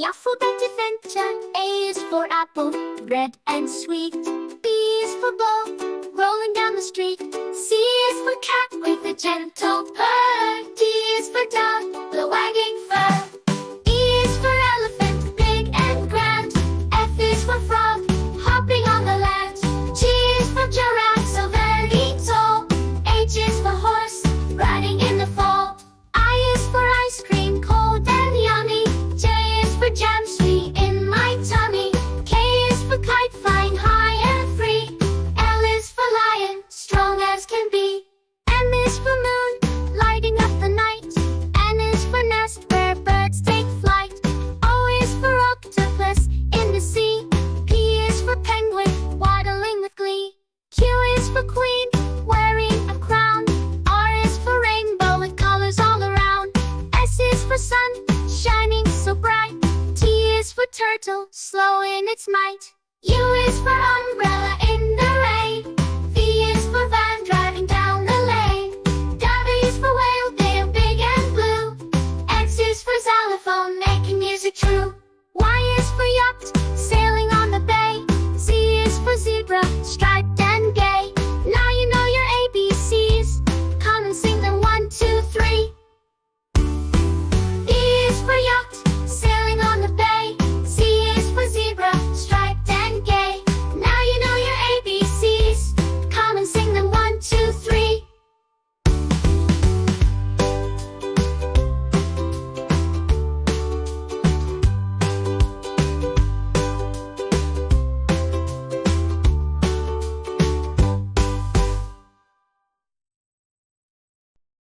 the alphabet adventure. A is for apple, red and sweet. B is for ball, rolling down the street. C is for cat with a gentle purr. D is for dog, the wagging fur. E is for elephant, big and grand. F is for frog, hopping on the land. G is for giraffe, so very tall. H is for horse, riding in the fall. I is for ice cream, cold and yummy. J is for jam, sweet in my tummy. K is for kite, flying high and free. L is for lion, strong as can be. M is for moon, lighting up the night. N is for nest, where birds take flight. O is for octopus, in the sea. P is for penguin, waddling with glee. Q is for queen, wearing a crown. R is for rainbow with colors all around. S is for sun, shining so bright. T is for turtle, slow in its might. U is for umbrella in the rain. V is for van, driving down the lane. W is for whale, they are big and blue. X is for xylophone, making music true. Y is for yacht, sailing on the bay. Z is for zebra, striped